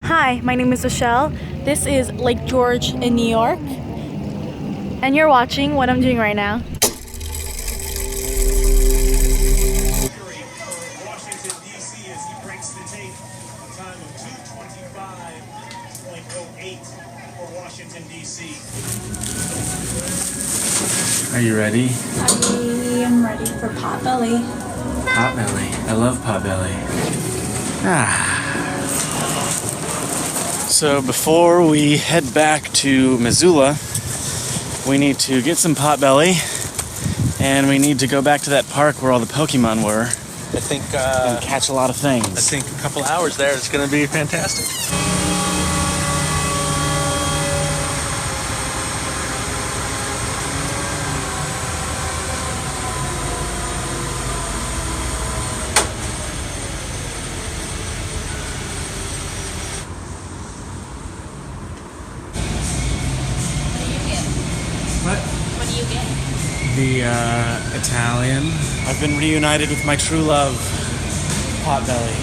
Hi, my name is Michelle. This is Lake George in New York. And you're watching what I'm doing right now. Washington, D.C. as he breaks the tape. A time of 2:25.08 for Washington, D.C. Are you ready? I am ready for Potbelly. Potbelly. I love Potbelly. So before we head back to Missoula, we need to get some Potbelly, and we need to go back to that park where all the Pokemon were. I think And catch a lot of things. I think a couple hours there is going to be fantastic. What do you get? The Italian. I've been reunited with my true love, Potbelly.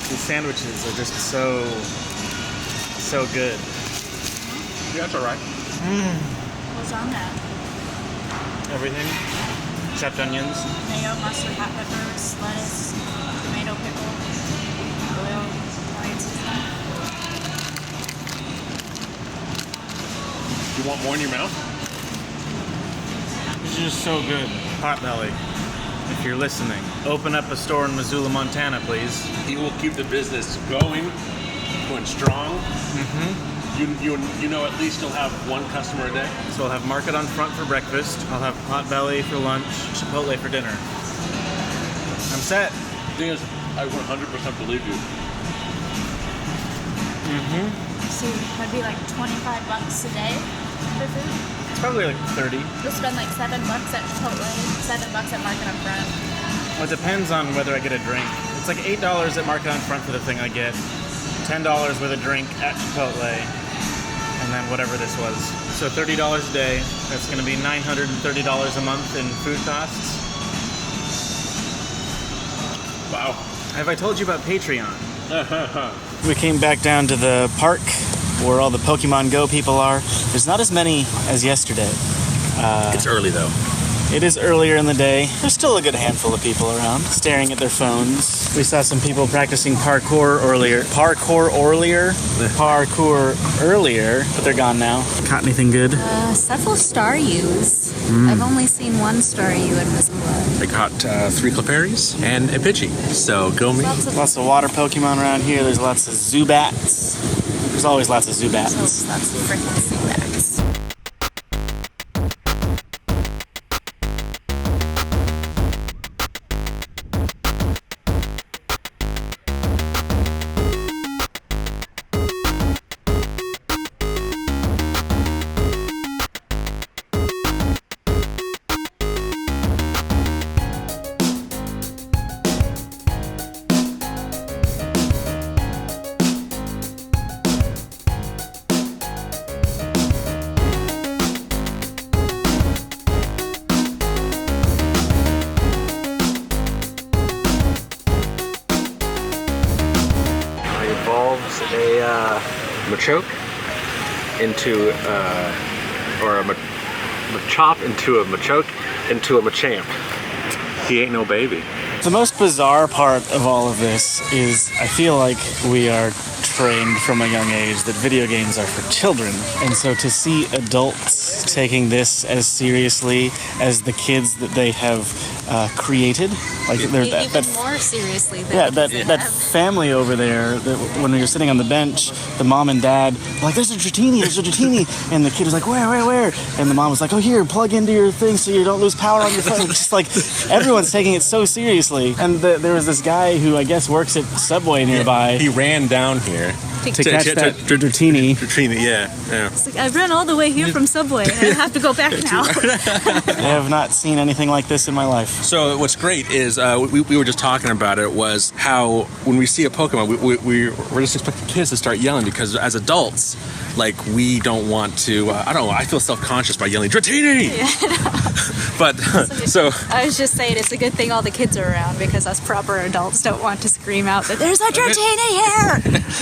These sandwiches are just so good. Yeah, that's all right. What's on that? Everything except onions. Mayo, mustard, hot peppers, lettuce, tomato, pickle, oil, Italian seasoning. You want more in your mouth? This is just so good. Potbelly. If you're listening, open up a store in Missoula, Montana, please. He will keep the business going strong. You know, at least you'll have one customer a day. So I'll have market on front for breakfast. I'll have Potbelly for lunch, Chipotle for dinner. I'm set. The thing is, I 100% believe you. So that'd be like $25 a day for food. It's probably like 30. You'll spend like $7 at Chipotle, $7 at Market on Front. Well, it depends on whether I get a drink. It's like $8 at market on front for the thing I get, $10 with a drink at Chipotle, and then whatever this was. So $30 a day. That's going to be $930 a month in food costs. Wow. Have I told you about Patreon? We came back down to the park where all the Pokemon Go people are. There's not as many as yesterday. It's early though. It is earlier in the day. There's still a good handful of people around, staring at their phones. We saw some people practicing parkour earlier, but they're gone now. Caught anything good? Several Staryus. I've only seen one Staryu in Missoula. I caught 3 Clefairies and a Pidgey. So go me. Lots of water Pokemon around here. There's lots of Zubats. There's always lots of Zubats. Lots of freaking Zubats. Evolves a Machoke into or a Machop into a Machoke into a Machamp. He ain't no baby. The most bizarre part of all of this is I feel like we are trained from a young age that video games are for children. And so to see adults taking this as seriously as the kids that they have created, like they're Even more seriously than yeah, that family over there, that when you're sitting on the bench, the mom and dad were like, there's a Dratini, and the kid was like, where? And the mom was like, oh, here, plug into your thing so you don't lose power on your phone. Just like, everyone's taking it so seriously. And there was this guy who I guess works at Subway nearby. He ran down here to catch that Dratini. Dratini, yeah. It's like, I ran all the way here from Subway and I have to go back now. I have not seen anything like this in my life. So what's great is we were just talking about it, was how when we see a Pokemon, we're just expecting kids to start yelling, because as adults, like, we don't want to, I don't know, I feel self-conscious by yelling, Dratini! Yeah. But so I was just saying it's a good thing all the kids are around because us proper adults don't want to scream out that there's a Dratini here.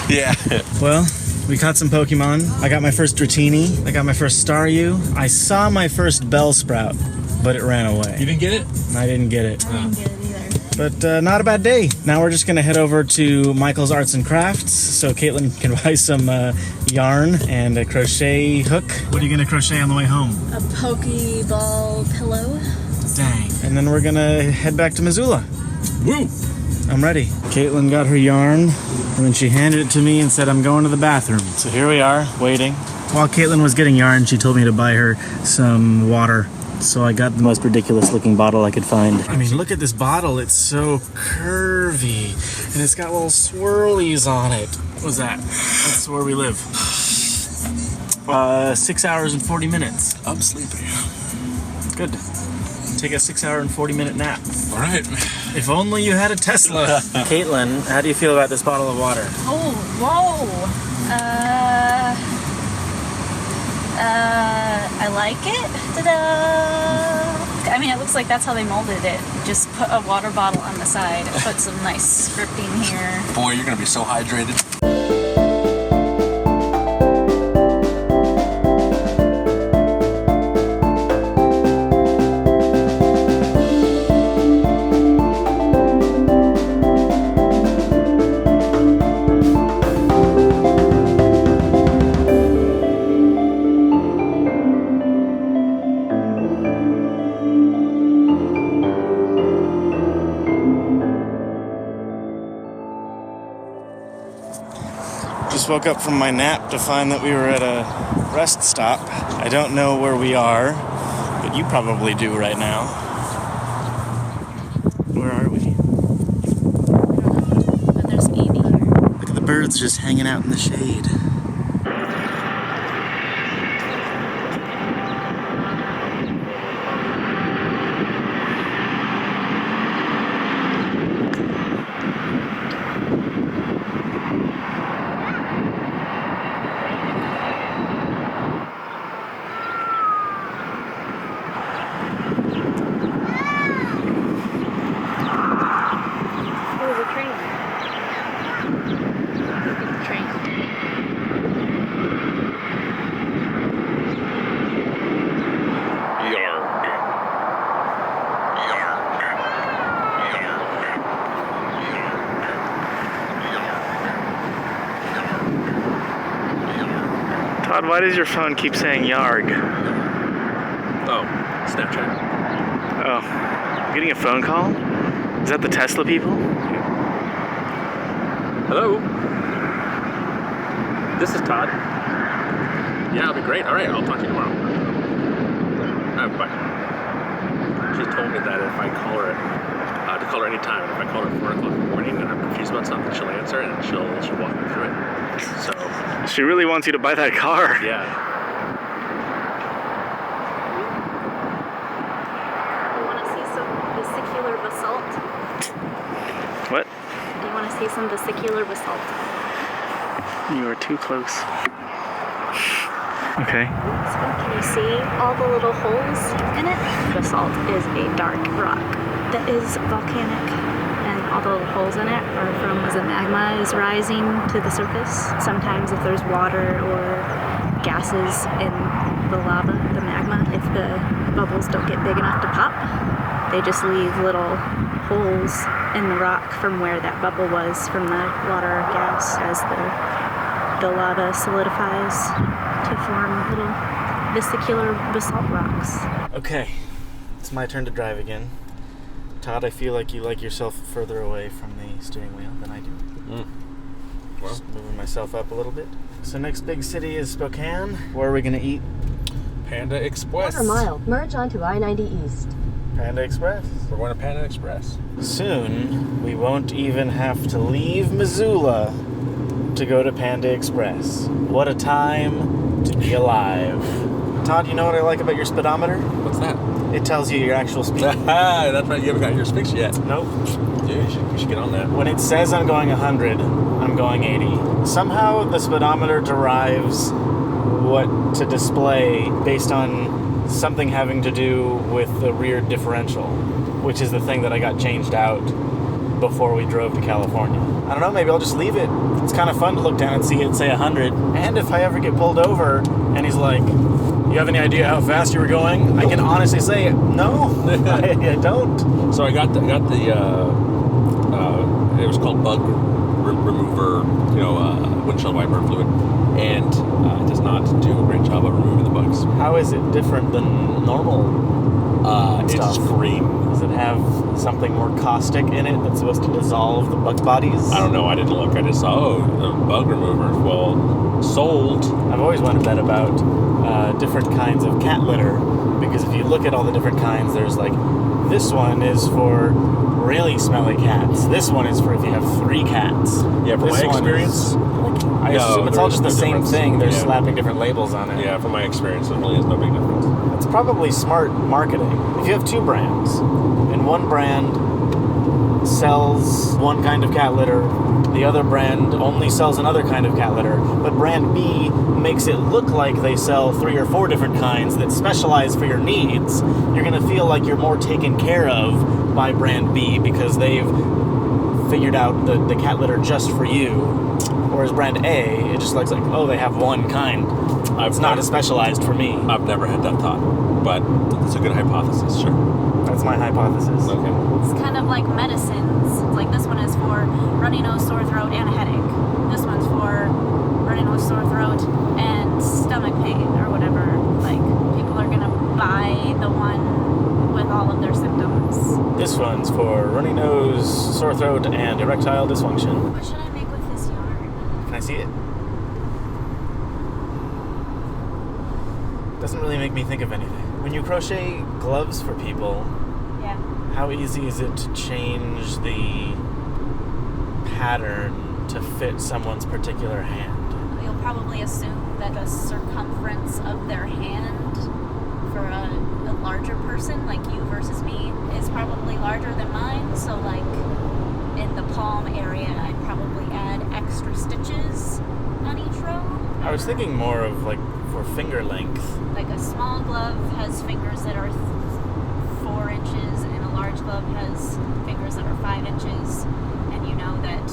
yeah. Well, we caught some Pokemon. I got my first Dratini. I got my first Staryu. I saw my first Bellsprout, but it ran away. You didn't get it? I didn't get it. I didn't get it either. But not a bad day. Now we're just gonna head over to Michael's Arts and Crafts so Katelyn can buy some yarn and a crochet hook. What are you gonna crochet on the way home? A Pokeball pillow. Dang. And then we're gonna head back to Missoula. Woo! I'm ready. Katelyn got her yarn and then she handed it to me and said, I'm going to the bathroom. So here we are, waiting. While Katelyn was getting yarn, she told me to buy her some water. So I got the most ridiculous looking bottle I could find. I mean, look at this bottle. It's so curvy. And it's got little swirlies on it. What was that? That's where we live. 6 hours and 40 minutes. I'm sleepy. Good. Take a 6 hour and 40 minute nap. All right. If only you had a Tesla. Katelyn, how do you feel about this bottle of water? Oh, whoa. I like it. Ta-da! I mean, it looks like that's how they molded it. Just put a water bottle on the side, put some nice scripting here. Boy, you're gonna be so hydrated. Just woke up from my nap to find that we were at a rest stop. I don't know where we are, but you probably do right now. Where are we? But there's Amy here. Look at the birds just hanging out in the shade. Todd, why does your phone keep saying yarg? Oh, Snapchat. Oh, I'm getting a phone call? Is that the Tesla people? Hello. This is Todd. Yeah, it'll be great. All right, I'll talk to you tomorrow. Bye. She told me that if I call her to call her anytime, and if I call her at 4 o'clock in the morning and I'm confused about something, she'll answer and she'll walk me through it. So She really wants you to buy that car. yeah. You want to see some vesicular basalt? What? Do you want to see some vesicular basalt? You are too close. Okay. Can you see all the little holes in it? Basalt is a dark rock that is volcanic, and all the little holes in it are from as the magma is rising to the surface. Sometimes if there's water or gases in the lava, the magma, if the bubbles don't get big enough to pop, they just leave little holes in the rock from where that bubble was from the water or gas as the lava solidifies to form little vesicular basalt rocks. Okay. It's my turn to drive again. Todd, I feel like you like yourself further away from the steering wheel than I do. Well. Just moving myself up a little bit. So next big city is Spokane. Where are we going to eat? Panda Express. Quarter mile, merge onto I-90 East. Panda Express. We're going to Panda Express. Soon, we won't even have to leave Missoula to go to Panda Express. What a time to be alive. Todd, you know what I like about your speedometer? What's that? It tells you your actual speed. That's right. You haven't got yours fixed yet. Nope. Dude, you should get on that. When it says I'm going 100, I'm going 80. Somehow the speedometer derives what to display based on something having to do with the rear differential, which is the thing that I got changed out before we drove to California. I don't know, maybe I'll just leave it. It's kind of fun to look down and see it say 100. And if I ever get pulled over and he's like, you have any idea how fast you were going? I can honestly say, no, I don't. So I got the it was called bug remover, windshield wiper fluid, and it does not do a great job of removing the bugs. How is it different than normal stuff? It's green. Does it have something more caustic in it that's supposed to dissolve the bug bodies? I don't know. I didn't look. I just saw, the bug remover. Well, sold. I've always wondered that about different kinds of cat litter, because if you look at all the different kinds, there's like, this one is for really smelly cats. This one is for if you have 3 cats. Yeah, from This my one experience, is, I assume it's all just the there's no same difference. thing. They're Yeah. slapping different labels on it. Yeah, from my experience, there really is no big difference. It's probably smart marketing. If you have 2 brands, and one brand sells one kind of cat litter, the other brand only sells another kind of cat litter, but brand B makes it look like they sell 3 or 4 different kinds that specialize for your needs, you're going to feel like you're more taken care of by brand B because they've figured out the cat litter just for you. Whereas brand A, it just looks like, oh, they have one kind. It's not as specialized for me. I've never had that thought, but it's a good hypothesis, sure. That's my hypothesis. Okay. It's kind of like medicines. It's like this one is for runny nose, sore throat, and a headache. This one's for runny nose, sore throat, and stomach pain, or whatever. Like, people are gonna buy the one with all of their symptoms. This one's for runny nose, sore throat, and erectile dysfunction. What should I make with this yarn? Can I see it? Doesn't really make me think of anything. When you crochet gloves for people, Yeah. how easy is it to change the pattern to fit someone's particular hand? You'll probably assume that the circumference of their hand for a larger person, like you versus me, is probably larger than mine. So, like, in the palm area, I'd probably add extra stitches on each row. I was thinking more of like for finger length. Like a small glove has fingers that are 4 inches, and a large glove has fingers that are 5 inches. And you know that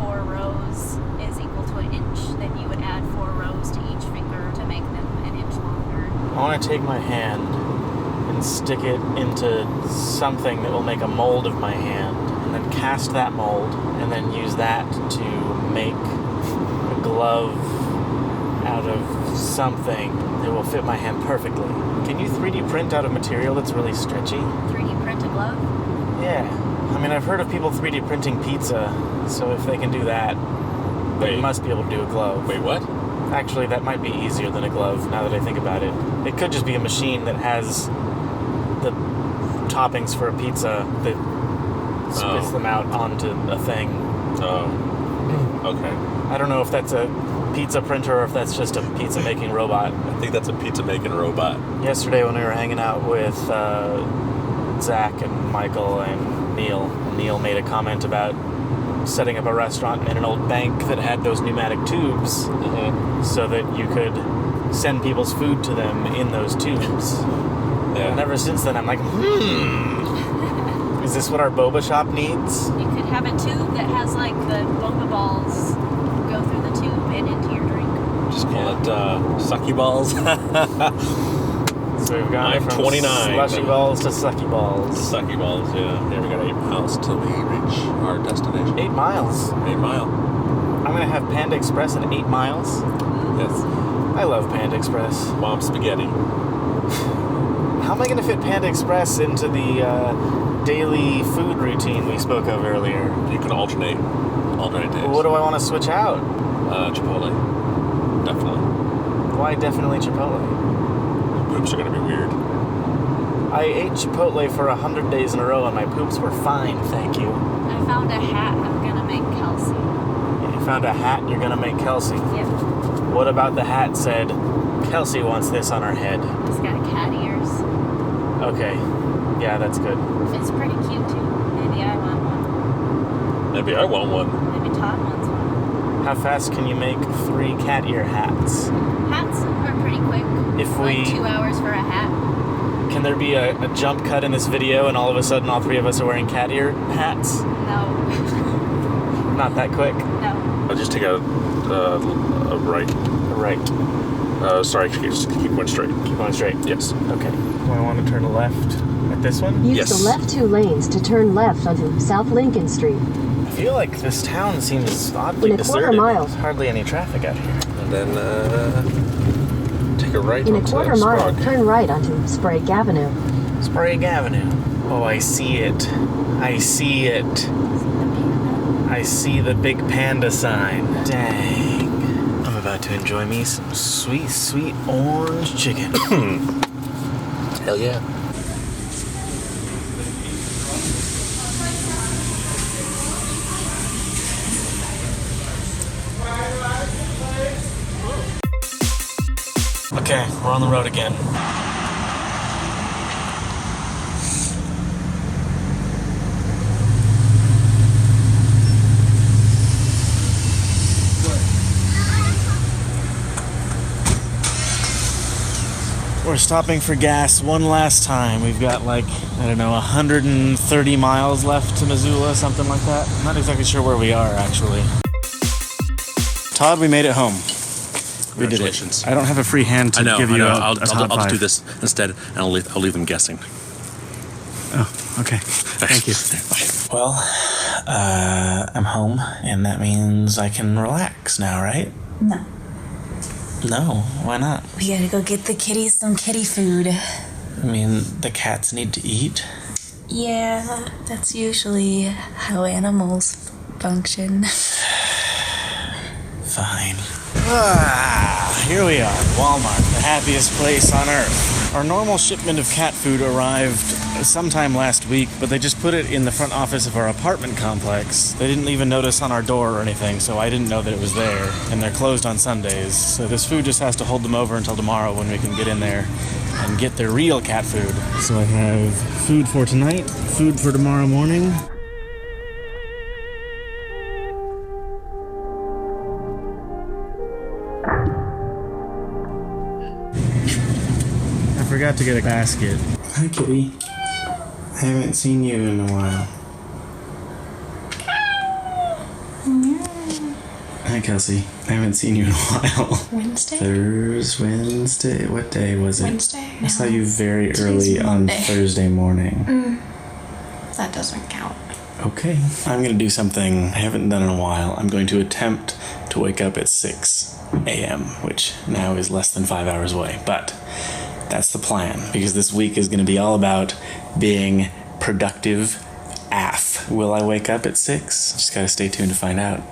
4 rows is equal to an inch, then you would add 4 rows to each finger to make them an inch longer. I want to take my hand and stick it into something that will make a mold of my hand, and then cast that mold, and then use that to make a glove out of something that will fit my hand perfectly. Can you 3D print out of material that's really stretchy? 3D print a glove? Yeah. I mean, I've heard of people 3D printing pizza, so if they can do that, they Wait. must be able to do a glove. Wait, what? Actually, that might be easier than a glove, now that I think about it. It could just be a machine that has the toppings for a pizza that spits them out onto a thing. Oh. Okay. I don't know if that's a pizza printer or if that's just a pizza making robot. I think that's a pizza making robot. Yesterday when we were hanging out with Zach and Michael and Neil made a comment about setting up a restaurant in an old bank that had those pneumatic tubes so that you could send people's food to them in those tubes. Yeah. And ever since then I'm like, is this what our boba shop needs? You could have a tube that has like the boba balls go through the tube and into your drink. Just call it sucky balls. So we've gone I'm from 29, slushy but- balls to sucky balls. Sucky balls, yeah. Here we got 8 miles till we reach our destination. 8 miles. 8 mile. I'm gonna have Panda Express in 8 miles. Yes. I love Panda Express. Mom spaghetti. How am I gonna fit Panda Express into the daily food routine we spoke of earlier? You can alternate days. What do I want to switch out? Chipotle. Definitely. Why definitely Chipotle? Poops are gonna be weird. I ate Chipotle for 100 days in a row and my poops were fine, thank you. I found a hat I'm gonna make Kelsey. You found a hat, you're gonna make Kelsey. Yep. What about the hat said, Kelsey wants this on her head? It's got cat ears. Okay. Yeah, that's good. It's pretty cute too. Maybe I want one. Maybe I want one. Maybe Todd wants one. How fast can you make 3 cat ear hats? Hats are pretty quick. if we... Like 2 hours for a hat. Can there be a jump cut in this video and all of a sudden all three of us are wearing cat ear hats? No. Not that quick. No. I'll just take a right. A right. Sorry, just keep going straight. Keep going straight. Yes. Okay. Do I want to turn left at this one? Use Yes. the left 2 lanes to turn left onto South Lincoln Street. I feel like this town seems oddly In a quarter deserted. mile. There's hardly any traffic out here. And then take a right In a onto quarter mile, Sprague. turn right onto Sprague Avenue. Sprague Avenue. Oh, I see it. I see it. I see the big panda sign. Dang. I'm about to enjoy me some sweet, sweet orange chicken. Hell yeah. Okay, we're on the road again. We're stopping for gas one last time. We've got like, I don't know, 130 miles left to Missoula, something like that. I'm not exactly sure where we are, actually. Todd, we made it home. We did it. Congratulations. I don't have a free hand to give you I'll a top just do five. this instead, and I'll leave them guessing. Oh, okay. Thank you. Well, I'm home, and that means I can relax now, right? No. No, why not? We gotta go get the kitties some kitty food. I mean, the cats need to eat. Yeah, that's usually how animals function. Fine. Here we are, Walmart, the happiest place on earth. Our normal shipment of cat food arrived sometime last week, but they just put it in the front office of our apartment complex. They didn't even notice on our door or anything, so I didn't know that it was there. And they're closed on Sundays, so this food just has to hold them over until tomorrow when we can get in there and get their real cat food. So I have food for tonight, food for tomorrow morning. I forgot to get a basket. Hi, kitty. I haven't seen you in a while. Hi, Kelsey. I haven't seen you in a while. Wednesday? Wednesday? What day was it? Wednesday? I saw you very early on Monday. Thursday morning. That doesn't count. Okay. I'm going to do something I haven't done in a while. I'm going to attempt to wake up at 6 a.m., which now is less than 5 hours away. But that's the plan, because this week is going to be all about being productive AF. Will I wake up at 6? Just got to stay tuned to find out.